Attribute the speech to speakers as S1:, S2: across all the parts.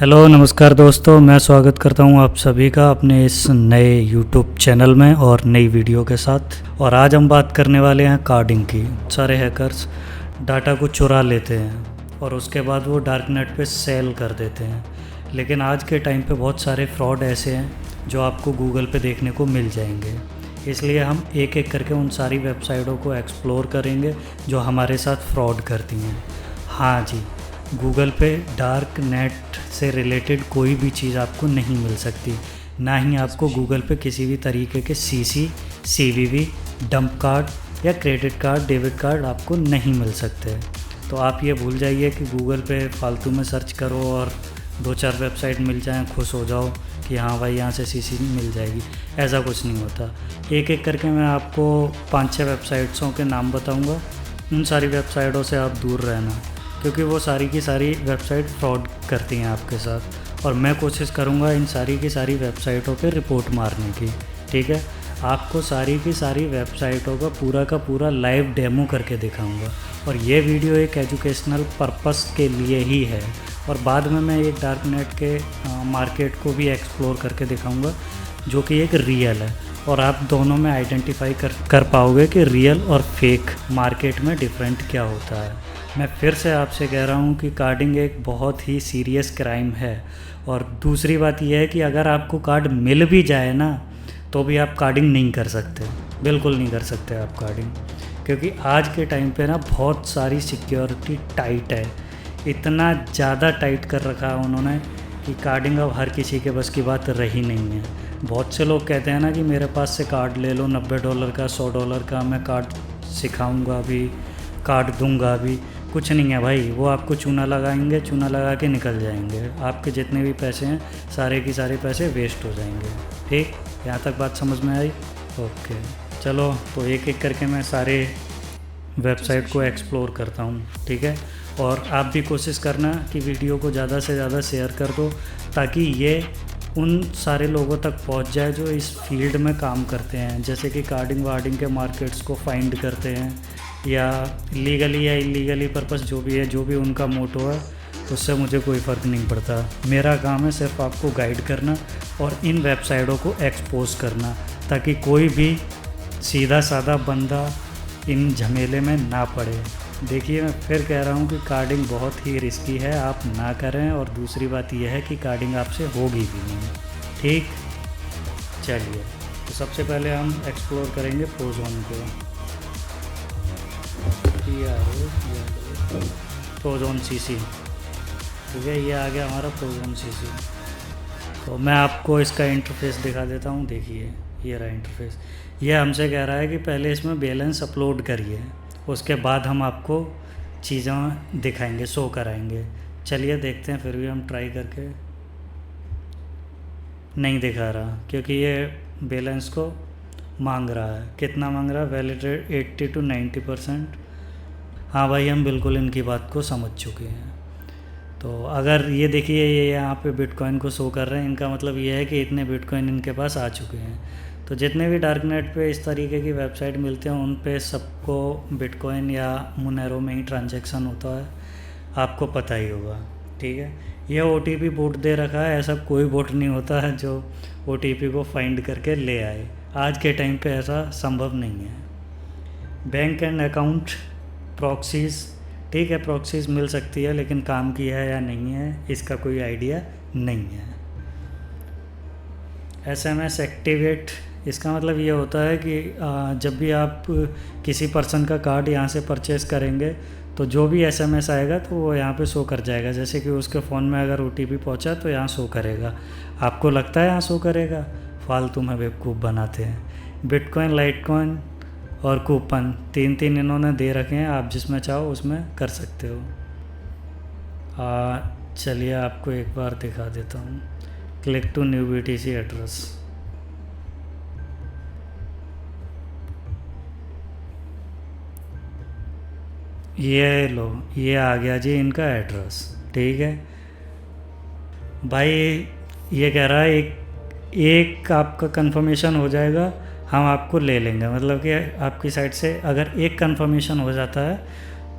S1: Hello नमस्कार दोस्तों, मैं स्वागत करता हूं आप सभी का अपने इस नए यूट्यूब चैनल में और नई वीडियो के साथ। और आज हम बात करने वाले हैं कार्डिंग की। सारे हैकर्स डाटा को चुरा लेते हैं और उसके बाद वो डार्क नेट पे सेल कर देते हैं। लेकिन आज के टाइम पे बहुत सारे फ्रॉड ऐसे हैं जो आपको गूगल पे देखने को मिल जाएंगे। इसलिए हम एक एक करके उन सारी वेबसाइटों को एक्सप्लोर करेंगे जो हमारे साथ फ्रॉड करती हैं। हाँ जी, गूगल पे डार्क नेट से रिलेटेड कोई भी चीज़ आपको नहीं मिल सकती, ना ही आपको गूगल पे किसी भी तरीके के सीसी, सीवीवी, डंप कार्ड या क्रेडिट कार्ड, डेबिट कार्ड आपको नहीं मिल सकते। तो आप ये भूल जाइए कि गूगल पे फालतू में सर्च करो और 2-4 वेबसाइट मिल जाएं, खुश हो जाओ कि हाँ भाई यहाँ से सीसी मिल जाएगी। ऐसा कुछ नहीं होता। एक एक करके मैं आपको 5-6 वेबसाइट्सों के नाम बताऊँगा। उन सारी वेबसाइटों से आप दूर रहना, क्योंकि वो सारी की सारी वेबसाइट फ्रॉड करती हैं आपके साथ। और मैं कोशिश करूँगा इन सारी की सारी वेबसाइटों पे रिपोर्ट मारने की। ठीक है, आपको सारी की सारी वेबसाइटों का पूरा लाइव डेमो करके दिखाऊंगा। और ये वीडियो एक एजुकेशनल पर्पस के लिए ही है। और बाद में मैं एक डार्क नेट के मार्केट को भी एक्सप्लोर करके दिखाऊंगा जो कि एक रियल है। और आप दोनों में आइडेंटिफाई कर पाओगे कि रियल और फेक मार्केट में डिफरेंट क्या होता है। मैं फिर से आपसे कह रहा हूँ कि कार्डिंग एक बहुत ही सीरियस क्राइम है। और दूसरी बात यह है कि अगर आपको कार्ड मिल भी जाए ना, तो भी आप कार्डिंग नहीं कर सकते, बिल्कुल नहीं कर सकते आप कार्डिंग। क्योंकि आज के टाइम पे ना बहुत सारी सिक्योरिटी टाइट है। इतना ज़्यादा टाइट कर रखा है उन्होंने कि कार्डिंग अब हर किसी के बस की बात रही नहीं है। बहुत से लोग कहते हैं ना कि मेरे पास से कार्ड ले लो $90 का, $100 का, मैं कार्ड सिखाऊंगा भी, कार्ड दूंगा भी। कुछ नहीं है भाई, वो आपको चूना लगाएंगे, चूना लगा के निकल जाएंगे। आपके जितने भी पैसे हैं सारे के सारे पैसे वेस्ट हो जाएंगे। ठीक, यहाँ तक बात समझ में आई? ओके, चलो तो एक एक करके मैं सारे वेबसाइट को एक्सप्लोर करता हूँ। ठीक है, और आप भी कोशिश करना कि वीडियो को ज़्यादा से ज़्यादा शेयर कर दो, ताकि ये उन सारे लोगों तक पहुंच जाए जो इस फील्ड में काम करते हैं, जैसे कि कार्डिंग वार्डिंग के मार्केट्स को फाइंड करते हैं, या लीगली या इलीगली पर्पस जो भी है, जो भी उनका मोटो है, उससे मुझे कोई फ़र्क नहीं पड़ता। मेरा काम है सिर्फ आपको गाइड करना और इन वेबसाइटों को एक्सपोज करना, ताकि कोई भी सीधा साधा बंदा इन झमेले में ना पड़े। देखिए, मैं फिर कह रहा हूँ कि कार्डिंग बहुत ही रिस्की है, आप ना करें। और दूसरी बात यह है कि कार्डिंग आपसे होगी भी नहीं। ठीक, चलिए तो सबसे पहले हम एक्सप्लोर करेंगे प्रोजोन को। प्रोजोन सीसी, ठीक है, ये आ गया हमारा प्रोजोन सीसी। तो मैं आपको इसका इंटरफेस दिखा देता हूँ। देखिए, ये रहा इंटरफेस। ये हमसे कह रहा है कि पहले इसमें बैलेंस अपलोड करिए, उसके बाद हम आपको चीज़ें दिखाएंगे, शो कराएंगे। चलिए देखते हैं, फिर भी हम ट्राई करके। नहीं दिखा रहा क्योंकि ये बैलेंस को मांग रहा है। कितना मांग रहा है? Validate 80 to 90%। हाँ भाई, हम बिल्कुल इनकी बात को समझ चुके हैं। तो अगर ये देखिए, ये यहाँ पे बिटकॉइन को शो कर रहे हैं, इनका मतलब ये है कि इतने बिटकॉइन इनके पास आ चुके हैं। तो जितने भी डार्क नेट पे इस तरीके की वेबसाइट मिलते हैं, उन पे सबको बिटकॉइन या मोनेरो में ही ट्रांजैक्शन होता है, आपको पता ही होगा। ठीक है, ये OTP बोट दे रखा है, ऐसा कोई बोट नहीं होता है जो OTP को फाइंड करके ले आए। आज के टाइम पे ऐसा संभव नहीं है। बैंक एंड अकाउंट प्रॉक्सीज़, ठीक है, प्रॉक्सीज़ मिल सकती है, लेकिन काम की है या नहीं है इसका कोई आइडिया नहीं है। SMS एक्टिवेट, इसका मतलब ये होता है कि जब भी आप किसी पर्सन का कार्ड यहाँ से परचेज़ करेंगे, तो जो भी SMS आएगा तो वो यहाँ पे शो कर जाएगा। जैसे कि उसके फ़ोन में अगर OTP पहुँचा तो यहाँ शो करेगा। आपको लगता है यहाँ शो करेगा? फालतू में बेवकूफ़ बनाते हैं। बिटकॉइन, लाइटकॉइन और कूपन, तीन इन्होंने दे रखे हैं, आप जिसमें चाहो उसमें कर सकते हो। चलिए आपको एक बार दिखा देता हूँ। Click to new BTC address. ये लो, ये आ गया जी इनका एड्रेस। ठीक है भाई, ये कह रहा है एक आपका कंफर्मेशन हो जाएगा, हम आपको ले लेंगे। मतलब कि आपकी साइड से अगर एक कंफर्मेशन हो जाता है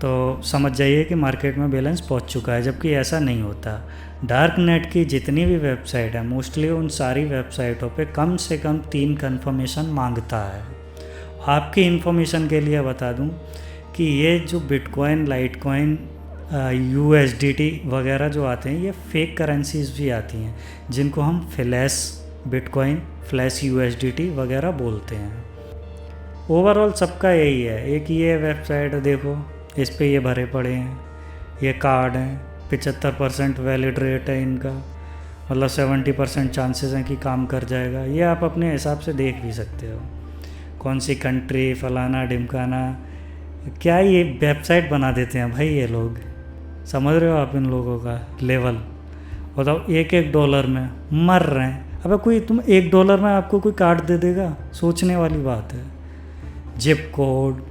S1: तो समझ जाइए कि मार्केट में बैलेंस पहुंच चुका है, जबकि ऐसा नहीं होता। डार्क नेट की जितनी भी वेबसाइट है मोस्टली उन सारी वेबसाइटों पे कम से कम 3 कन्फर्मेशन मांगता है। आपकी इन्फॉर्मेशन के लिए बता दूं कि ये जो बिटकॉइन, लाइटकॉइन, USDT वगैरह जो आते हैं ये फेक करेंसीज भी आती हैं, जिनको हम फ्लैश बिटकॉइन, फ्लैश USDT वगैरह बोलते हैं। ओवरऑल सबका यही है। एक ये वेबसाइट देखो, इस पे ये भरे पड़े हैं, ये कार्ड हैं, 75% वैलिड रेट है इनका, मतलब 70% चांसेस हैं कि काम कर जाएगा। ये आप अपने हिसाब से देख भी सकते हो, कौन सी कंट्री, फलाना ढिमकाना। क्या ये वेबसाइट बना देते हैं भाई ये लोग, समझ रहे हो आप इन लोगों का लेवल। बताओ $1 में मर रहे हैं। अबे कोई तुम $1 में आपको कोई कार्ड दे देगा? सोचने वाली बात है। Zip code,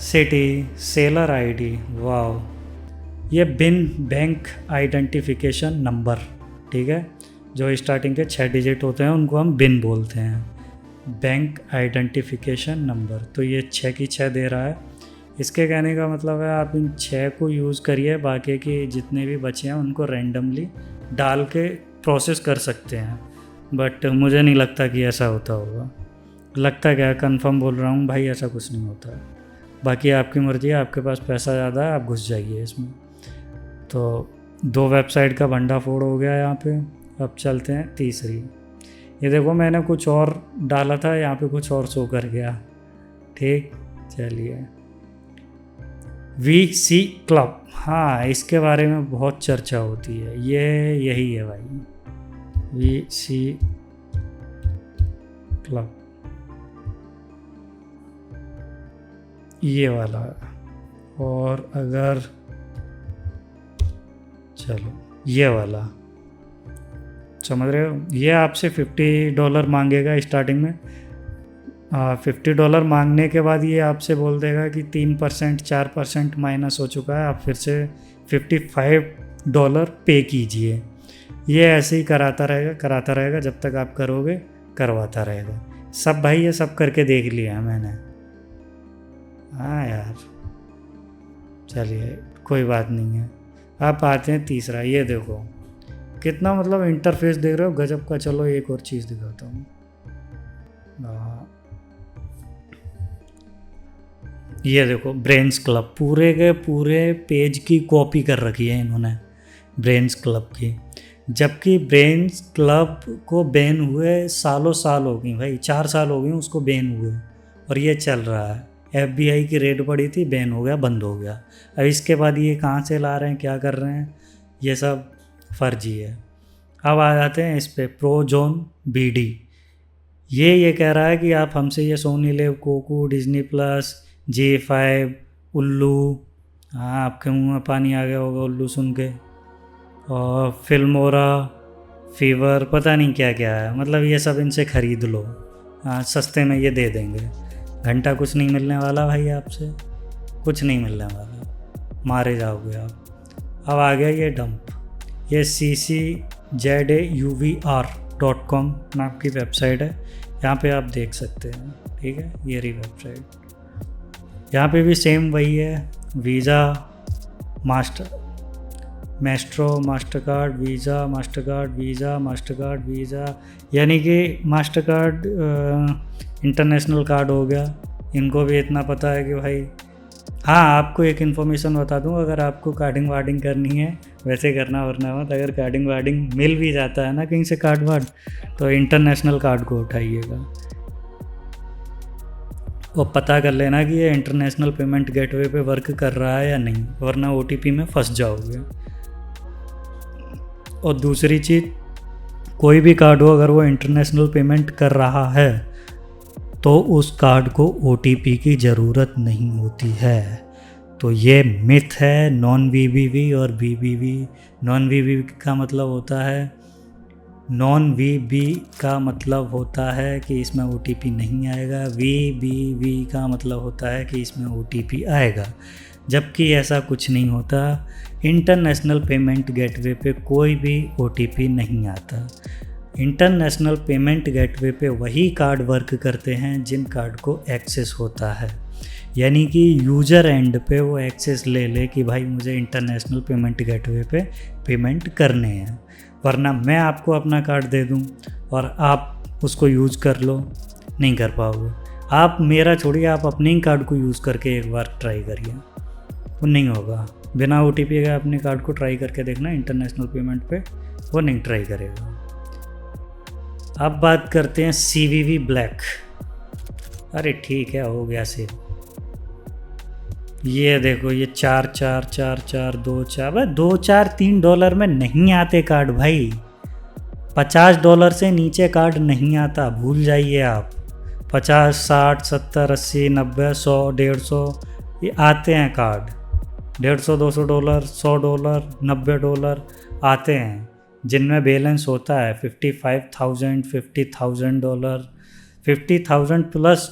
S1: city, seller ID, वाह। ये बिन बैंक आइडेंटिफिकेशन नंबर, ठीक है, जो स्टार्टिंग के 6 डिजिट होते हैं उनको हम बिन बोलते हैं, बैंक आइडेंटिफिकेशन नंबर। तो ये 6 की 6 दे रहा है। इसके कहने का मतलब है आप इन 6 को यूज़ करिए, बाकी के जितने भी बचे हैं उनको रैंडमली डाल के प्रोसेस कर सकते हैं। बट मुझे नहीं लगता कि ऐसा होता होगा। लगता क्या, कंफर्म बोल रहा हूँ भाई, ऐसा कुछ नहीं होता। बाकी आपकी मर्ज़ी है, आपके पास पैसा ज़्यादा है आप घुस जाइए इसमें। तो 2 वेबसाइट का भंडाफोड़ हो गया यहाँ पे। अब चलते हैं तीसरी। ये देखो मैंने कुछ और डाला था, यहाँ पे कुछ और शो कर गया। ठीक, चलिए VC क्लब, हाँ इसके बारे में बहुत चर्चा होती है। ये यही है भाई, VC क्लब, ये वाला। और अगर चलो ये वाला, समझ रहे हो, ये आपसे $50 मांगेगा स्टार्टिंग में। $50 मांगने के बाद ये आपसे बोल देगा कि 3% 4% माइनस हो चुका है, आप फिर से $55 पे कीजिए। ये ऐसे ही कराता रहेगा जब तक आप करोगे, करवाता रहेगा सब। भाई ये सब करके देख लिया है मैंने। हाँ यार चलिए कोई बात नहीं है। आप आते हैं तीसरा। ये देखो कितना मतलब इंटरफेस देख रहे हो, गजब का। चलो एक और चीज़ दिखाता हूँ। ये देखो ब्रेन्स क्लब, पूरे के पूरे पेज की कॉपी कर रखी है इन्होंने ब्रेन्स क्लब की। जबकि ब्रेन्स क्लब को बैन हुए सालों साल हो गई भाई, 4 साल हो गए उसको बैन हुए, और ये चल रहा है। FBI की रेड पड़ी थी, बैन हो गया, बंद हो गया। अब इसके बाद ये कहाँ से ला रहे हैं, क्या कर रहे हैं, ये सब फर्जी है। अब आ जाते हैं इस पे प्रोजोन BD। ये कह रहा है कि आप हमसे ये Sony LIV, Kooku, Disney plus, J5, Ullu, हाँ आपके मुंह में पानी आ गया होगा उल्लू सुन के, और फिल्मोरा, फीवर, पता नहीं क्या क्या है। मतलब ये सब इनसे ख़रीद लो, हाँ सस्ते में ये दे देंगे। घंटा कुछ नहीं मिलने वाला भाई, आपसे कुछ नहीं मिलने वाला, मारे जाओगे आप। अब आ गया ये डंप, ये CCZAUVR.com नाम की वेबसाइट है। यहाँ पे आप देख सकते हैं, ठीक है, ये रही वेबसाइट। यहाँ पे भी सेम वही है, visa, Maestro, Mastercard, visa, Mastercard, visa, Mastercard, visa, यानी कि मास्टरकार्ड इंटरनेशनल कार्ड हो गया। इनको भी इतना पता है कि भाई, हाँ आपको एक इन्फॉर्मेशन बता दूँ, अगर आपको कार्डिंग वार्डिंग करनी है वैसे करना, वरना मत। अगर कार्डिंग वार्डिंग मिल भी जाता है ना कहीं से कार्ड वार्ड, तो इंटरनेशनल कार्ड को उठाइएगा और पता कर लेना कि ये इंटरनेशनल पेमेंट गेटवे पे वर्क कर रहा है या नहीं, वरना OTP में फंस जाओगे। और दूसरी चीज़, कोई भी कार्ड हो अगर वो इंटरनेशनल पेमेंट कर रहा है तो उस कार्ड को OTP की ज़रूरत नहीं होती है। तो ये मिथ है नॉन VBV और BBV। नॉन VBV का मतलब होता है कि इसमें OTP नहीं आएगा। VBV का मतलब होता है कि इसमें OTP आएगा, जबकि ऐसा कुछ नहीं होता। इंटरनेशनल पेमेंट गेटवे पे कोई भी OTP नहीं आता। इंटरनेशनल पेमेंट गेटवे पे वही कार्ड वर्क करते हैं जिन कार्ड को एक्सेस होता है। यानी कि यूज़र एंड पे वो एक्सेस ले ले कि भाई मुझे इंटरनेशनल पेमेंट गेटवे पे पेमेंट करने हैं, वरना मैं आपको अपना कार्ड दे दूं और आप उसको यूज़ कर लो, नहीं कर पाओगे। आप मेरा छोड़िए, आप अपने ही कार्ड को यूज़ करके एक बार ट्राई करिए, वो नहीं होगा। बिना OTP के अपने कार्ड को ट्राई करके देखना इंटरनेशनल पेमेंट पे, वो नहीं ट्राई करेगा। अब बात करते हैं CVV ब्लैक। अरे ठीक है, हो गया सेव। ये देखो, ये 4 भाई $2-4-3 में नहीं आते कार्ड भाई। $50 से नीचे कार्ड नहीं आता, भूल जाइए आप। 50, 60, 70, 80, 90, 100, 150 ये आते हैं कार्ड। $150, $200, $100, $90 आते हैं, जिनमें बैलेंस होता है $55,000, $50,000, $50,000 प्लस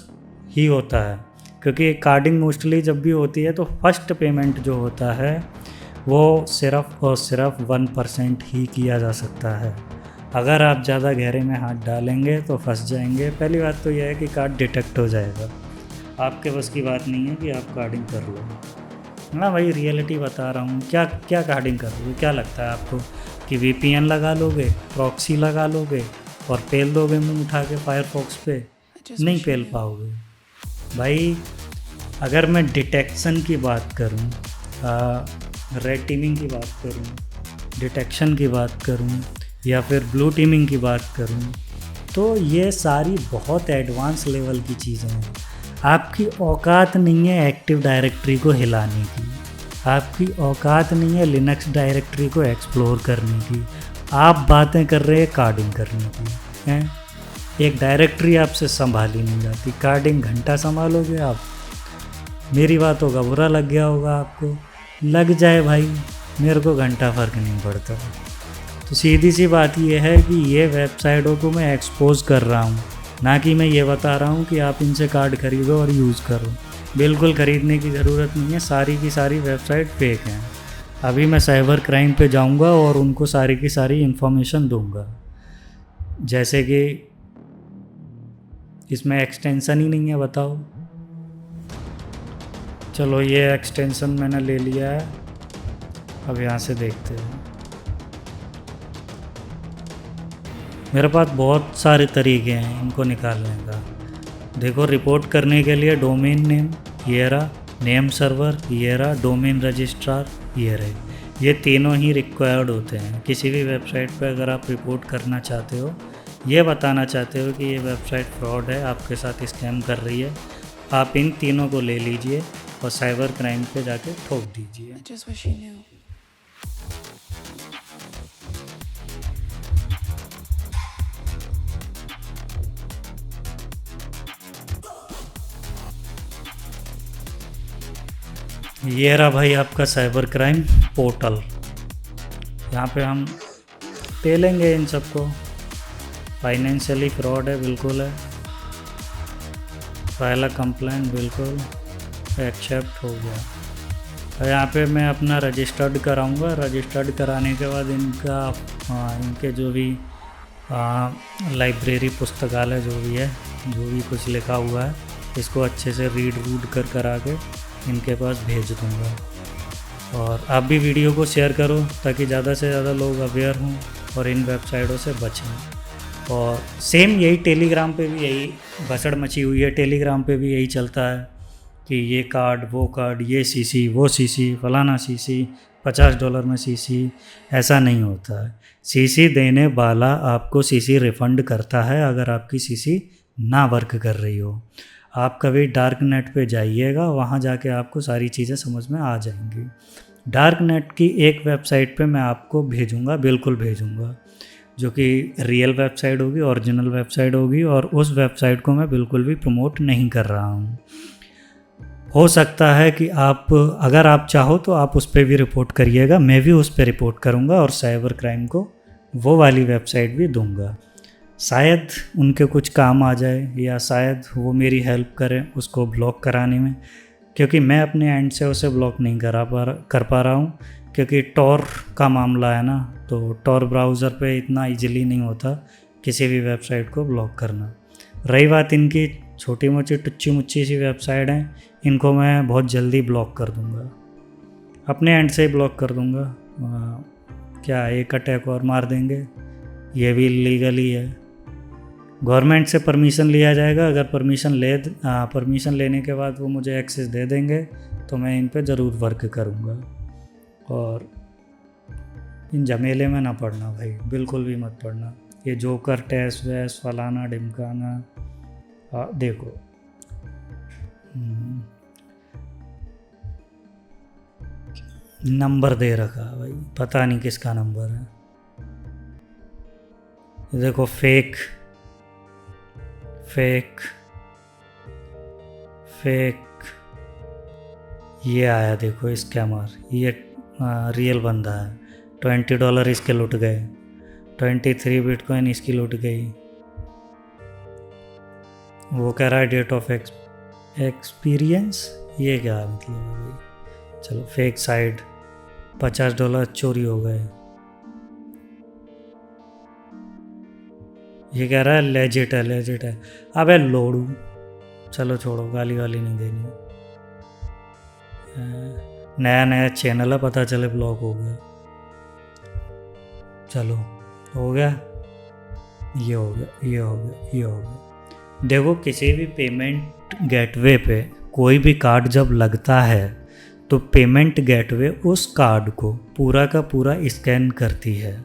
S1: ही होता है। क्योंकि कार्डिंग मोस्टली जब भी होती है तो फर्स्ट पेमेंट जो होता है वो सिर्फ और सिर्फ 1% ही किया जा सकता है। अगर आप ज़्यादा गहरे में हाथ डालेंगे तो फंस जाएंगे। पहली बात तो यह है कि कार्ड डिटेक्ट हो जाएगा, आपके बस की बात नहीं है कि आप कार्डिंग कर लो। हाँ भाई, रियलिटी बता रहा हूँ। क्या क्या कार्डिंग करोगे? क्या लगता है आपको कि VPN लगा लोगे, प्रॉक्सी लगा लोगे और पेल दोगे मुंह उठा के फायरफॉक्स पे? नहीं पेल पाओगे भाई। अगर मैं डिटेक्शन की बात करूँ, रेड टीमिंग की बात करूँ, डिटेक्शन की बात करूँ या फिर ब्लू टीमिंग की बात करूँ, तो ये सारी बहुत एडवांस लेवल की चीज़ें हैं। आपकी औकात नहीं है एक्टिव डायरेक्टरी को हिलाने की, आपकी औकात नहीं है लिनक्स डायरेक्टरी को एक्सप्लोर करने की। आप बातें कर रहे हैं कार्डिंग करने की हैं। एक डायरेक्टरी आपसे संभाली नहीं जाती, कार्डिंग घंटा संभालोगे आप? मेरी बातों का बुरा लग गया होगा आपको, लग जाए भाई, मेरे को घंटा फ़र्क नहीं पड़ता। तो सीधी सी बात यह है कि ये वेबसाइटों को मैं एक्सपोज कर रहा हूँ, ना कि मैं ये बता रहा हूँ कि आप इनसे कार्ड खरीदो और यूज़ करो। बिल्कुल ख़रीदने की ज़रूरत नहीं है, सारी की सारी वेबसाइट फेक हैं। अभी मैं साइबर क्राइम पे जाऊँगा और उनको सारी की सारी इन्फॉर्मेशन दूँगा। जैसे कि इसमें एक्सटेंशन ही नहीं है, बताओ। चलो ये एक्सटेंशन मैंने ले लिया है, अब यहाँ से देखते हैं। मेरे पास बहुत सारे तरीके हैं इनको निकालने का। देखो, रिपोर्ट करने के लिए डोमेन नेम ये रहा, नेम सर्वर ये रहा, डोमेन रजिस्ट्रार ये रहे। ये तीनों ही रिक्वायर्ड होते हैं किसी भी वेबसाइट पर। अगर आप रिपोर्ट करना चाहते हो, ये बताना चाहते हो कि ये वेबसाइट फ्रॉड है, आपके साथ स्कैम कर रही है, आप इन तीनों को ले लीजिए और साइबर क्राइम पे जाके ठोक दीजिए। ये रहा भाई आपका साइबर क्राइम पोर्टल। यहाँ पे हम पेलेंगे इन सबको। फाइनेंशियली फ्रॉड है, बिल्कुल है। पहला कंप्लेंट बिल्कुल एक्सेप्ट हो गया। और यहाँ पे मैं अपना रजिस्टर्ड कराऊंगा। रजिस्टर्ड कराने के बाद इनके जो भी लाइब्रेरी पुस्तकालय जो भी है, जो भी कुछ लिखा हुआ है, इसको अच्छे से रीड करा के इनके पास भेज दूँगा। और आप भी वीडियो को शेयर करो ताकि ज़्यादा से ज़्यादा लोग अवेयर हों और इन वेबसाइटों से बचें। और सेम यही टेलीग्राम पे भी यही भसड़ मची हुई है। टेलीग्राम पे भी यही चलता है कि ये कार्ड, वो कार्ड, ये CC, वो CC, फलाना CC, $50 में CC। ऐसा नहीं होता है। CC देने वाला आपको CC रिफ़ंड करता है अगर आपकी CC ना वर्क कर रही हो। आप कभी डार्क नेट पे जाइएगा, वहाँ जाके आपको सारी चीज़ें समझ में आ जाएंगी। डार्क नेट की एक वेबसाइट पे मैं आपको भेजूँगा, बिल्कुल भेजूँगा, जो कि रियल वेबसाइट होगी, ओरिजिनल वेबसाइट होगी। और उस वेबसाइट को मैं बिल्कुल भी प्रमोट नहीं कर रहा हूँ। हो सकता है कि आप, अगर आप चाहो तो आप उस पर भी रिपोर्ट करिएगा, मैं भी उस पर रिपोर्ट करूँगा और साइबर क्राइम को वो वाली वेबसाइट भी दूँगा। शायद उनके कुछ काम आ जाए या शायद वो मेरी हेल्प करें उसको ब्लॉक कराने में, क्योंकि मैं अपने एंड से उसे ब्लॉक नहीं कर पा रहा हूँ। क्योंकि टॉर का मामला है ना, तो टॉर ब्राउज़र पे इतना इजीली नहीं होता किसी भी वेबसाइट को ब्लॉक करना। रही बात इनकी छोटी मोटी टुच्ची मुच्ची सी वेबसाइट हैं, इनको मैं बहुत जल्दी ब्लॉक कर दूँगा, अपने एंड से ही ब्लॉक कर दूँगा। क्या एक अटैक और मार देंगे, ये भी इलीगल ही है। गवर्नमेंट से परमिशन लिया जाएगा, अगर परमिशन लेने के बाद वो मुझे एक्सेस दे देंगे तो मैं इन पे ज़रूर वर्क करूँगा। और इन झमेले में ना पड़ना भाई, बिल्कुल भी मत पड़ना। ये जोकर टेस्ट वैस फलाना ढिमकाना, देखो नंबर दे रखा भाई, पता नहीं किसका नंबर है। देखो फेक फेक फेक, ये आया देखो स्कैमर, ये रियल बंदा है। $20 इसके लुट गए, 23 बिटकॉइन इसकी लुट गई। वो कह रहा है डेट ऑफ एक्सपीरियंस, ये क्या मतलब है भाई। चलो फेक साइड, $50 चोरी हो गए। ये कह रहा है लेजिट है। अबे लोड़ू, चलो छोड़ो, गाली वाली नहीं देनी। नया चैनल है, पता चले ब्लॉक हो गया। चलो हो गया, ये हो गया। देखो किसी भी पेमेंट गेटवे पे कोई भी कार्ड जब लगता है तो पेमेंट गेटवे उस कार्ड को पूरा का पूरा स्कैन करती है।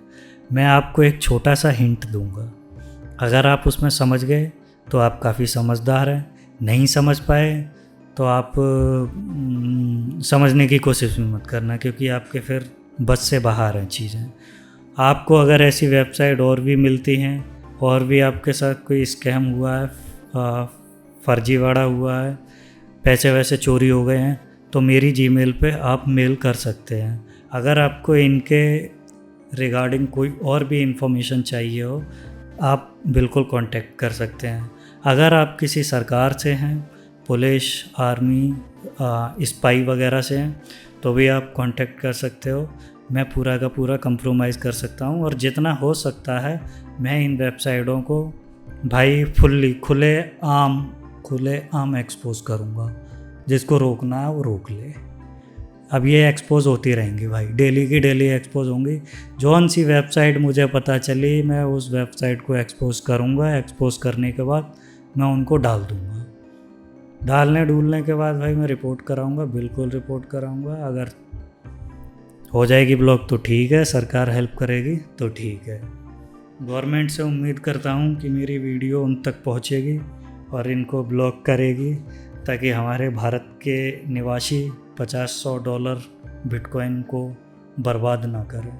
S1: मैं आपको एक छोटा सा हिंट दूंगा, अगर आप उसमें समझ गए तो आप काफ़ी समझदार हैं, नहीं समझ पाए तो आप समझने की कोशिश भी मत करना, क्योंकि आपके फिर बस से बाहर हैं चीज़ें। आपको अगर ऐसी वेबसाइट और भी मिलती हैं और भी आपके साथ कोई स्कैम हुआ है, फर्जीवाड़ा हुआ है, पैसे वैसे चोरी हो गए हैं, तो मेरी जीमेल पे आप मेल कर सकते हैं। अगर आपको इनके रिगार्डिंग कोई और भी इंफॉर्मेशन चाहिए हो, आप बिल्कुल कांटेक्ट कर सकते हैं। अगर आप किसी सरकार से हैं, पुलिस, आर्मी, स्पाई वगैरह से हैं, तो भी आप कांटेक्ट कर सकते हो। मैं पूरा का पूरा कंप्रोमाइज़ कर सकता हूँ, और जितना हो सकता है मैं इन वेबसाइटों को भाई फुल्ली खुले आम एक्सपोज करूँगा। जिसको रोकना है वो रोक ले। अब ये एक्सपोज होती रहेंगी भाई, डेली की डेली एक्सपोज होंगी। जौन सी वेबसाइट मुझे पता चली मैं उस वेबसाइट को एक्सपोज करूँगा। एक्सपोज करने के बाद मैं उनको डाल दूँगा। डालने के बाद भाई मैं रिपोर्ट कराऊँगा, बिल्कुल रिपोर्ट कराऊँगा। अगर हो जाएगी ब्लॉक तो ठीक है, सरकार हेल्प करेगी तो ठीक है। गवर्नमेंट से उम्मीद करता हूँ कि मेरी वीडियो उन तक पहुँचेगी और इनको ब्लॉक करेगी, ताकि हमारे भारत के निवासी $50-100 बिटकॉइन को बर्बाद ना करें।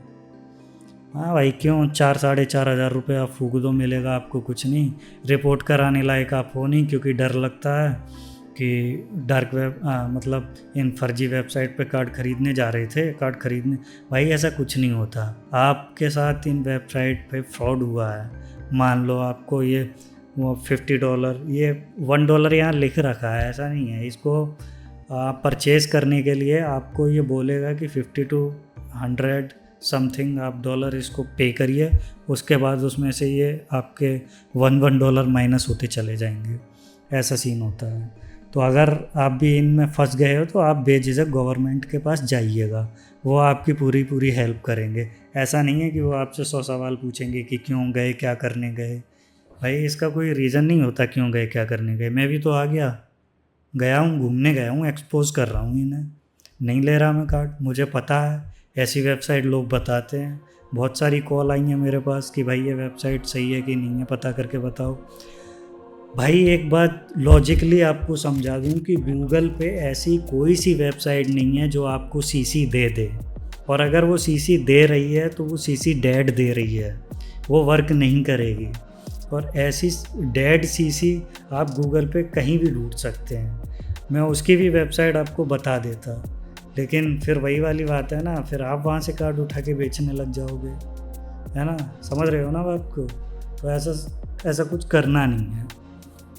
S1: हाँ भाई, क्यों 4-4.5 हज़ार रुपये आप फूक दो, मिलेगा आपको कुछ नहीं। रिपोर्ट कराने लायक आप हो नहीं, क्योंकि डर लगता है कि डार्क वेब मतलब इन फर्जी वेबसाइट पे कार्ड खरीदने जा रहे थे, कार्ड खरीदने। भाई ऐसा कुछ नहीं होता। आपके साथ इन वेबसाइट पे फ्रॉड हुआ है, मान लो आपको ये वो $50, ये $1 यहाँ लिख रखा है, ऐसा नहीं है। इसको परचेज़ करने के लिए आपको ये बोलेगा कि 50 to 100 समथिंग आप डॉलर इसको पे करिए, उसके बाद उसमें से ये आपके $1 माइनस होते चले जाएंगे। ऐसा सीन होता है। तो अगर आप भी इनमें फंस गए हो तो आप बेझिझक गवर्नमेंट के पास जाइएगा, वो आपकी पूरी हेल्प करेंगे। ऐसा नहीं है कि वो आपसे 100 सवाल पूछेंगे कि क्यों गए, क्या करने गए। भाई इसका कोई रीज़न नहीं होता क्यों गए, क्या करने गए। मैं भी तो आ गया हूँ, घूमने गया हूँ, एक्सपोज कर रहा हूँ इन्हें। नहीं ले रहा मैं कार्ड, मुझे पता है। ऐसी वेबसाइट लोग बताते हैं, बहुत सारी कॉल आई हैं मेरे पास कि भाई ये वेबसाइट सही है कि नहीं है, पता करके बताओ। भाई एक बात लॉजिकली आपको समझा दूं कि गूगल पे ऐसी कोई सी वेबसाइट नहीं है जो आपको सीसी दे। और अगर वो सीसी दे रही है तो वो सीसी डेड दे रही है, वो वर्क नहीं करेगी। और ऐसी डेड सीसी आप गूगल पे कहीं भी ढूंढ सकते हैं। मैं उसकी भी वेबसाइट आपको बता देता, लेकिन फिर वही वाली बात है ना, फिर आप वहाँ से कार्ड उठा के बेचने लग जाओगे, है ना। समझ रहे हो ना बात को। तो ऐसा कुछ करना नहीं है।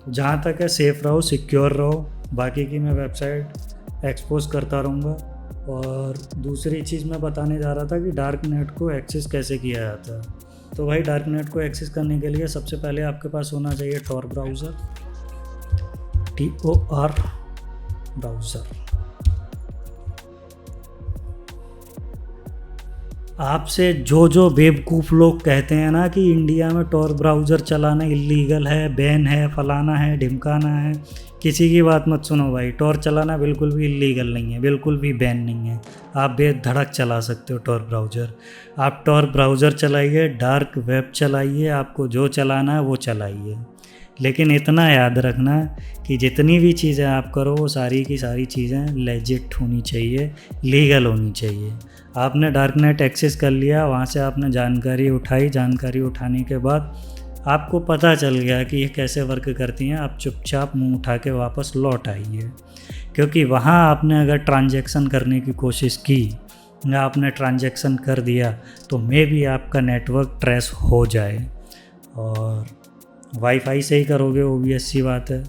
S1: जहाँ तक है सेफ़ रहो, सिक्योर रहो। बाकी की मैं वेबसाइट एक्सपोज करता रहूँगा। और दूसरी चीज़ मैं बताने जा रहा था कि डार्क नेट को एक्सेस कैसे किया जाता है। तो भाई डार्क नेट को एक्सेस करने के लिए सबसे पहले आपके पास होना चाहिए टॉर ब्राउज़र, TOR ब्राउज़र। आपसे जो जो बेवकूफ़ लोग कहते हैं ना कि इंडिया में टॉर ब्राउज़र चलाना इलीगल है, बैन है, फलाना है, ढिमकाना है, किसी की बात मत सुनो भाई। टॉर चलाना बिल्कुल भी इलीगल नहीं है, बिल्कुल भी बैन नहीं है। आप बेधड़क चला सकते हो टॉर ब्राउज़र। आप टॉर ब्राउज़र चलाइए, डार्क वेब चलाइए, आपको जो चलाना है वो चलाइए, लेकिन इतना याद रखना कि जितनी भी चीज़ें आप करो वो सारी की सारी चीज़ें लेजिट होनी चाहिए, लीगल होनी चाहिए। आपने डार्क नेट एक्सेस कर लिया, वहाँ से आपने जानकारी उठाई, जानकारी उठाने के बाद आपको पता चल गया कि ये कैसे वर्क करती हैं, आप चुपचाप मुंह उठा के वापस लौट आइए। क्योंकि वहाँ आपने अगर ट्रांजैक्शन करने की कोशिश की या आपने ट्रांजैक्शन कर दिया तो मे बी आपका नेटवर्क ट्रेस हो जाए, और वाईफाई से ही करोगे, ओबीएस सी बात है।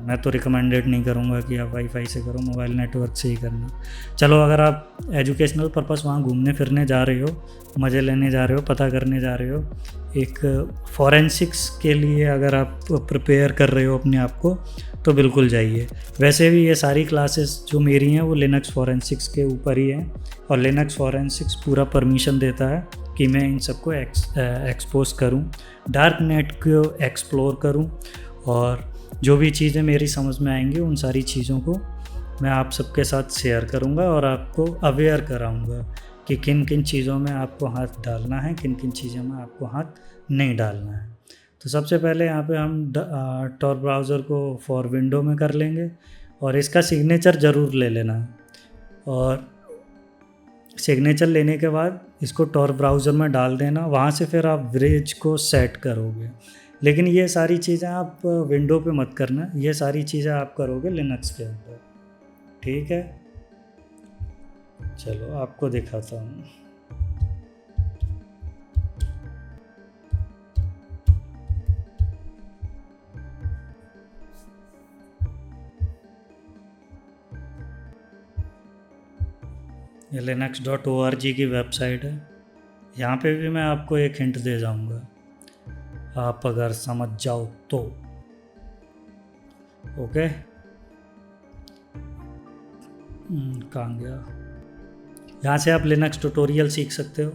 S1: मैं तो रिकमेंडेड नहीं करूँगा कि आप वाईफाई से करो, मोबाइल नेटवर्क से ही करना। चलो अगर आप एजुकेशनल पर्पस वहाँ घूमने फिरने जा रहे हो, मज़े लेने जा रहे हो, पता करने जा रहे हो, एक फॉरेंसिक्स के लिए अगर आप प्रिपेयर कर रहे हो अपने आप को, तो बिल्कुल जाइए। वैसे भी ये सारी क्लासेस जो मेरी हैं वो लिनक्स फॉरेंसिक्स के ऊपर ही हैं, और लिनक्स फॉरेंसिक्स पूरा परमिशन देता है कि मैं इन सबको एक्सपोज करूं, डार्क नेट को एक्सप्लोर करूं, और जो भी चीज़ें मेरी समझ में आएंगी उन सारी चीज़ों को मैं आप सबके साथ शेयर करूंगा और आपको अवेयर कराऊंगा कि किन किन चीज़ों में आपको हाथ डालना है, किन किन चीज़ों में आपको हाथ नहीं डालना है। तो सबसे पहले यहाँ पे हम टॉर ब्राउज़र को फॉर विंडो में कर लेंगे, और इसका सिग्नेचर ज़रूर ले लेना, और सिग्नेचर लेने के बाद इसको टॉर ब्राउज़र में डाल देना। वहाँ से फिर आप ब्रिज को सेट करोगे, लेकिन ये सारी चीज़ें आप विंडो पे मत करना, ये सारी चीज़ें आप करोगे लिनक्स के ऊपर, ठीक है। चलो आपको दिखाता हूँ। ये linux.org की वेबसाइट है। यहाँ पे भी मैं आपको एक हिंट दे जाऊँगा, आप अगर समझ जाओ तो। ओके, कहाँ गया? यहाँ से आप लिनक्स ट्यूटोरियल सीख सकते हो,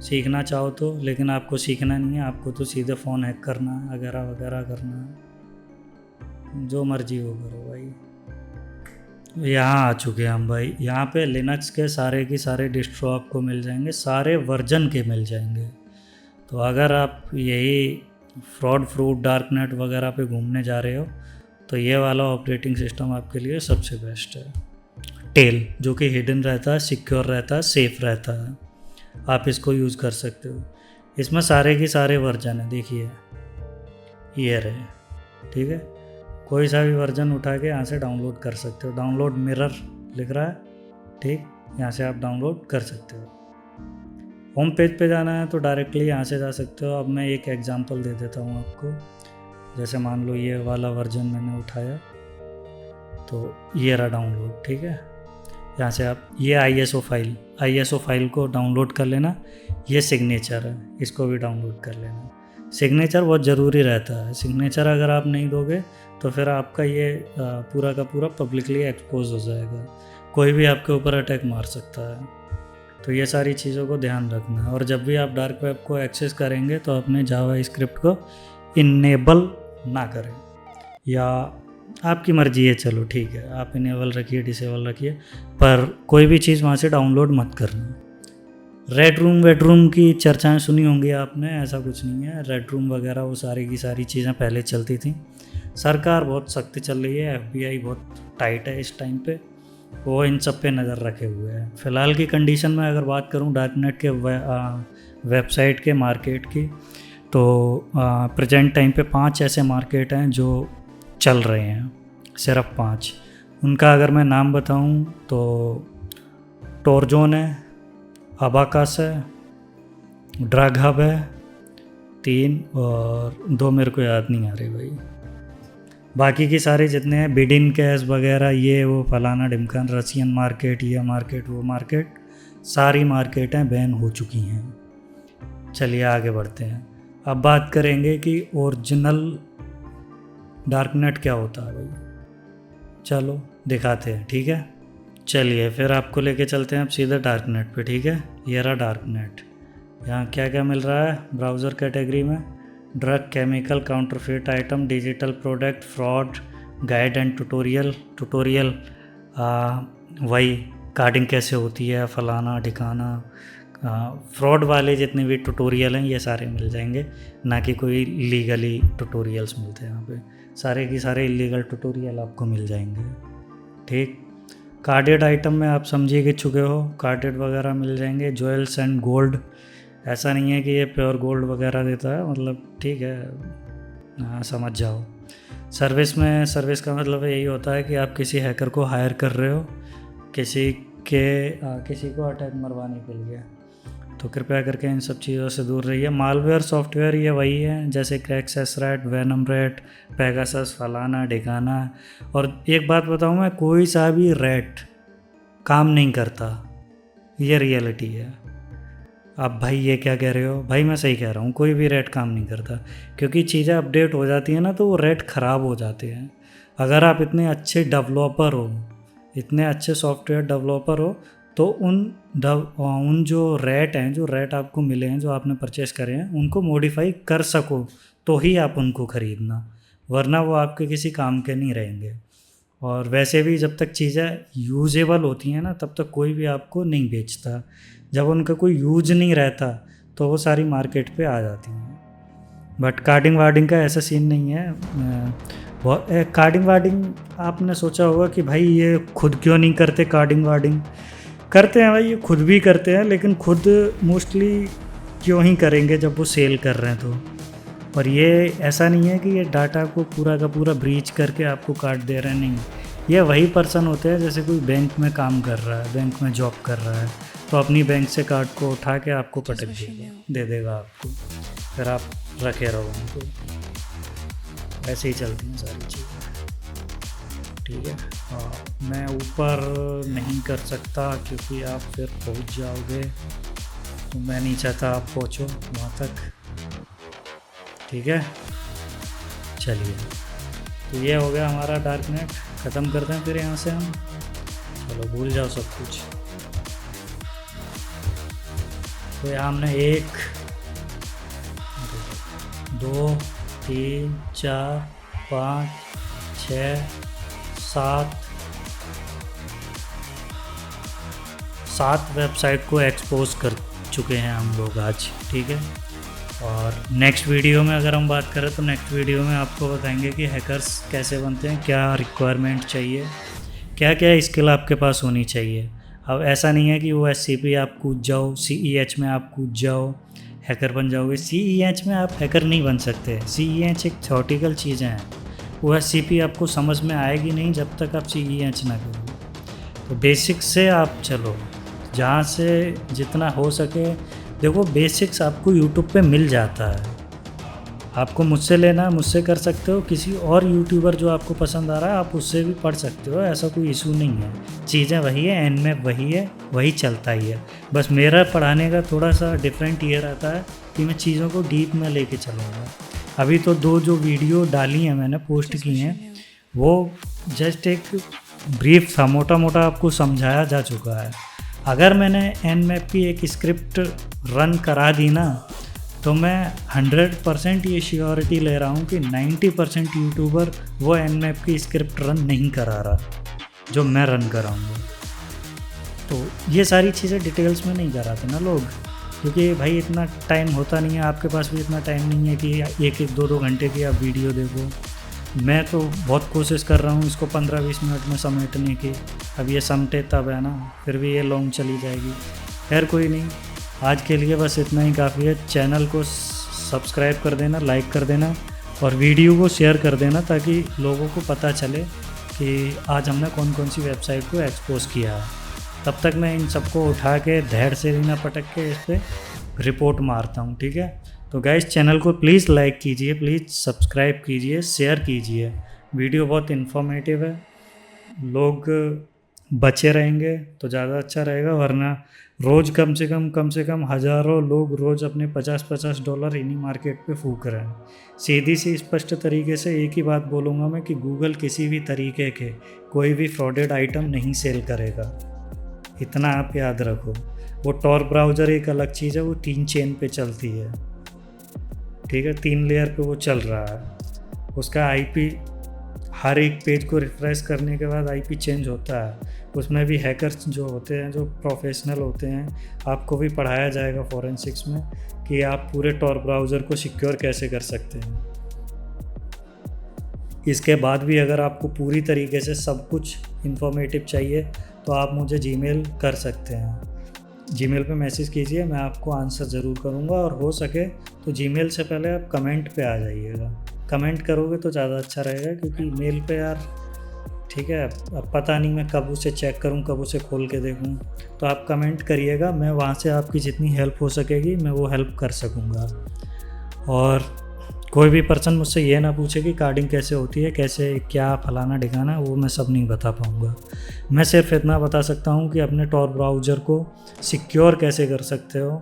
S1: सीखना चाहो तो, लेकिन आपको सीखना नहीं है, आपको तो सीधे फ़ोन हैक करना है, वगैरह वगैरह करना है, जो मर्जी वो करो भाई। यहाँ आ चुके हैं हम भाई। यहाँ पे लिनक्स के सारे की सारे डिस्ट्रो आपको मिल जाएंगे, सारे वर्जन के मिल जाएंगे। तो अगर आप यही फ्रॉड फ्रूट डार्क नेट वगैरह पे घूमने जा रहे हो तो ये वाला ऑपरेटिंग सिस्टम आपके लिए सबसे बेस्ट है। टेल, जो कि हिडन रहता है, सिक्योर रहता है, सेफ़ रहता है, आप इसको यूज़ कर सकते हो। इसमें सारे के सारे वर्जन है, देखिए ये रहे, ठीक है। कोई सा भी वर्जन उठा के यहाँ से डाउनलोड कर सकते हो। डाउनलोड मिरर लिख रहा है, ठीक, यहाँ से आप डाउनलोड कर सकते हो। होम पेज पे जाना है तो डायरेक्टली यहाँ से जा सकते हो। अब मैं एक एग्जांपल दे देता हूँ आपको। जैसे मान लो ये वाला वर्जन मैंने उठाया, तो ये रहा डाउनलोड, ठीक है। यहाँ से आप ये आईएसओ फाइल को डाउनलोड कर लेना। ये सिग्नेचर है, इसको भी डाउनलोड कर लेना। सिग्नेचर बहुत ज़रूरी रहता है। सिग्नेचर अगर आप नहीं दोगे तो फिर आपका ये पूरा का पूरा पब्लिकली एक्सपोज हो जाएगा, कोई भी आपके ऊपर अटैक मार सकता है। तो ये सारी चीज़ों को ध्यान रखना है। और जब भी आप डार्क वेब को एक्सेस करेंगे तो अपने जावा स्क्रिप्ट को इनेबल ना करें, या आपकी मर्जी है, चलो ठीक है, आप इनेबल रखिए, डिसेबल रखिए, पर कोई भी चीज़ वहाँ से डाउनलोड मत करना। रेड रूम वेडरूम की चर्चाएं सुनी होंगी आपने, ऐसा कुछ नहीं है। रेड रूम वगैरह वो सारी की सारी चीज़ें पहले चलती थी। सरकार बहुत सख्त चल रही है, FBI बहुत टाइट है इस टाइम पे, वो इन सब पे नज़र रखे हुए हैं। फ़िलहाल की कंडीशन में अगर बात करूँ डार्क नेट के वेबसाइट के मार्केट की, तो प्रेजेंट टाइम पे 5 ऐसे मार्केट हैं जो चल रहे हैं, सिर्फ 5। उनका अगर मैं नाम बताऊं तो टोरजोन है, अबाकस है, ड्रग हब है 3, और 2 मेरे को याद नहीं आ रही भाई। बाकी की सारे जितने हैं, बिडिन कैश वगैरह, ये वो फलाना ढिमकान, रशियन मार्केट, ये मार्केट, वो मार्केट, सारी मार्केटें बैन हो चुकी हैं। चलिए आगे बढ़ते हैं। अब बात करेंगे कि ओरिजिनल डार्क नेट क्या होता है भाई। चलो दिखाते हैं, ठीक है। चलिए फिर आपको लेके चलते हैं अब सीधा डार्क नेट पे, ठीक है। ये रहा डार्क नेट। यहाँ क्या क्या मिल रहा है ब्राउज़र कैटेगरी में? Drug, chemical, counterfeit item, digital product, fraud, guide and tutorial, वही कार्डिंग कैसे होती है, फलाना ठिकाना, फ्रॉड वाले जितने भी ट्यूटोरियल हैं ये सारे मिल जाएंगे, ना कि कोई लीगली ट्यूटोरियल्स मिलते हैं यहाँ पे। सारे की सारे इलीगल ट्यूटोरियल आपको मिल जाएंगे, ठीक। कार्डेड आइटम में आप समझिए कि चुके हो, कार्डेड वगैरह मिल जाएंगे। ज्वेल्स एंड गोल्ड, ऐसा नहीं है कि ये प्योर गोल्ड वगैरह देता है, मतलब ठीक है, हाँ समझ जाओ। सर्विस में, सर्विस का मतलब यही होता है कि आप किसी हैकर को हायर कर रहे हो किसी को अटैक मरवाने के लिए, तो कृपया करके इन सब चीज़ों से दूर रहिए। मालवेयर सॉफ्टवेयर ये वही है जैसे क्रैक्सएसरैट, वेनमरैट, पेगासस, फलाना ढिकाना। और एक बात बताऊँ मैं, कोई सा भी रैट काम नहीं करता, ये रियलिटी है। अब भाई ये क्या कह रहे हो? भाई मैं सही कह रहा हूँ, कोई भी रैट काम नहीं करता, क्योंकि चीज़ें अपडेट हो जाती हैं ना तो वो रैट ख़राब हो जाते हैं। अगर आप इतने अच्छे डेवलपर हो, इतने अच्छे सॉफ्टवेयर डेवलपर हो, तो उन जो रैट आपको मिले हैं, जो आपने परचेस करे हैं, उनको मॉडिफाई कर सको तो ही आप उनको ख़रीदना, वरना वो आपके किसी काम के नहीं रहेंगे। और वैसे भी जब तक चीज़ें यूजेबल होती हैं ना तब तक कोई भी आपको नहीं बेचता। जब उनका कोई यूज नहीं रहता तो वो सारी मार्केट पे आ जाती हैं। बट कार्डिंग वार्डिंग का ऐसा सीन नहीं है। कार्डिंग वार्डिंग आपने सोचा होगा कि भाई ये खुद क्यों नहीं करते? कार्डिंग वार्डिंग करते हैं भाई, ये खुद भी करते हैं, लेकिन खुद मोस्टली क्यों ही करेंगे जब वो सेल कर रहे हैं तो। और ये ऐसा नहीं है कि ये डाटा को पूरा का पूरा ब्रीच करके आपको कार्ड दे रहे हैं, नहीं। ये वही पर्सन होते हैं जैसे कोई बैंक में काम कर रहा है, बैंक में जॉब कर रहा है, तो अपनी बैंक से कार्ड को उठा के आपको पटक दे देगा आपको, फिर आप रखे रहो उनको। ऐसे ही चलती हैं सारी चीज़ें, ठीक है। मैं ऊपर नहीं कर सकता क्योंकि आप फिर पहुंच जाओगे, तो मैं नहीं चाहता आप पहुंचो वहाँ तक, ठीक है। चलिए, तो ये हो गया हमारा डार्क नेट। ख़त्म करते हैं फिर यहाँ से हम। चलो भूल जाओ सब कुछ। तो यहाँ हमने 1 2 3 4 5 6 7 वेबसाइट को एक्सपोज कर चुके हैं हम लोग आज, ठीक है। और नेक्स्ट वीडियो में अगर हम बात करें तो नेक्स्ट वीडियो में आपको बताएंगे कि हैकर्स कैसे बनते हैं, क्या रिक्वायरमेंट चाहिए, क्या क्या स्किल आपके पास होनी चाहिए। अब ऐसा नहीं है कि OSCP आप कूद जाओ, CEH में आप कूद जाओ, हैकर बन जाओगे। CEH में आप हैकर नहीं बन सकते। CEH एक थ्योरेटिकल चीज़ें हैं। OSCP आपको समझ में आएगी नहीं जब तक आप CEH ना करो। तो बेसिक से आप चलो, जहाँ से जितना हो सके। देखो बेसिक्स आपको यूट्यूब पे मिल जाता है, आपको मुझसे लेना, मुझसे कर सकते हो, किसी और यूट्यूबर जो आपको पसंद आ रहा है आप उससे भी पढ़ सकते हो, ऐसा कोई इशू नहीं है। चीज़ें वही है, nmap वही है, वही चलता ही है। बस मेरा पढ़ाने का थोड़ा सा डिफरेंट ये रहता है कि मैं चीज़ों को डीप में लेके चलूँगा। अभी तो 2 जो वीडियो डाली हैं मैंने, पोस्ट की हैं, वो जस्ट एक ब्रीफ था, मोटा मोटा आपको समझाया जा चुका है। अगर मैंने nmap की एक स्क्रिप्ट रन करा दी ना, तो मैं 100% ये श्योरिटी ले रहा हूँ कि 90% यूट्यूबर वो nmap की स्क्रिप्ट रन नहीं करा रहा जो मैं रन कराऊँगा। तो ये सारी चीज़ें डिटेल्स में नहीं कराते ना लोग, क्योंकि भाई इतना टाइम होता नहीं है, आपके पास भी इतना टाइम नहीं है कि 1-1, 2-2 घंटे की आप वीडियो देखो। मैं तो बहुत कोशिश कर रहा हूँ इसको 15-20 मिनट में समेटने की। अब ये समटे तब है ना, फिर भी ये लॉन्ग चली जाएगी। खैर कोई नहीं, आज के लिए बस इतना ही काफ़ी है। चैनल को सब्सक्राइब कर देना, लाइक कर देना और वीडियो को शेयर कर देना, ताकि लोगों को पता चले कि आज हमने कौन कौन सी वेबसाइट को एक्सपोज किया है। तब तक मैं इन सबको उठा के धैर्य से रीना पटक के इस पर रिपोर्ट मारता हूँ, ठीक है। तो गाइस चैनल को प्लीज़ लाइक कीजिए, प्लीज़ सब्सक्राइब कीजिए, शेयर कीजिए। वीडियो बहुत इन्फॉर्मेटिव है, लोग बचे रहेंगे तो ज़्यादा अच्छा रहेगा, वरना रोज़ कम से कम हज़ारों लोग रोज़ अपने $50-50 इन्हीं मार्केट पे फूक रहे हैं। सीधी सी स्पष्ट तरीके से एक ही बात बोलूँगा मैं कि गूगल किसी भी तरीके के कोई भी फ्रॉडेड आइटम नहीं सेल करेगा, इतना आप याद रखो। वो टॉर ब्राउज़र एक अलग चीज़ है, वो 3 चेन पे चलती है, ठीक है, 3 लेयर पे वो चल रहा है। उसका आईपी हर एक पेज को रिफ़्रेश करने के बाद आईपी चेंज होता है। उसमें भी हैकर्स जो होते हैं, जो प्रोफेशनल होते हैं, आपको भी पढ़ाया जाएगा फोरेंसिक्स में कि आप पूरे टॉर ब्राउज़र को सिक्योर कैसे कर सकते हैं। इसके बाद भी अगर आपको पूरी तरीके से सब कुछ इन्फॉर्मेटिव चाहिए तो आप मुझे जीमेल कर सकते हैं। जीमेल पे मैसेज कीजिए, मैं आपको आंसर ज़रूर करूँगा, और हो सके तो जीमेल से पहले आप कमेंट पे आ जाइएगा। कमेंट करोगे तो ज़्यादा अच्छा रहेगा, क्योंकि मेल पे यार ठीक है, अब पता नहीं मैं कब उसे चेक करूं, कब उसे खोल के देखूं। तो आप कमेंट करिएगा, मैं वहां से आपकी जितनी हेल्प हो सकेगी मैं वो हेल्प कर सकूंगा। और कोई भी पर्सन मुझसे ये ना पूछे कि कार्डिंग कैसे होती है, कैसे क्या फलाना ढिकाना, वो मैं सब नहीं बता पाऊँगा। मैं सिर्फ इतना बता सकता हूँ कि अपने टॉर ब्राउज़र को सिक्योर कैसे कर सकते हो,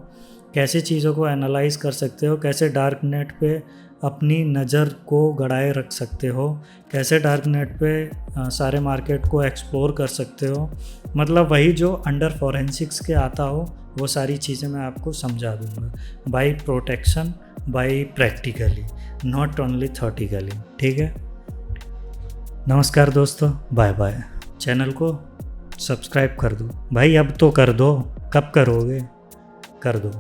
S1: कैसे चीज़ों को एनालाइज कर सकते हो, कैसे डार्क नेट पे अपनी नज़र को गड़ाए रख सकते हो, कैसे डार्क नेट पे सारे मार्केट को एक्सप्लोर कर सकते हो। मतलब वही जो अंडर फॉरेंसिक्स के आता हो वो सारी चीज़ें मैं आपको समझा दूँगा, by protection, by practically, not only theoretically. ठीक है, नमस्कार दोस्तों, बाय बाय। चैनल को सब्सक्राइब कर दो भाई, अब तो कर दो, कब करोगे, कर दो।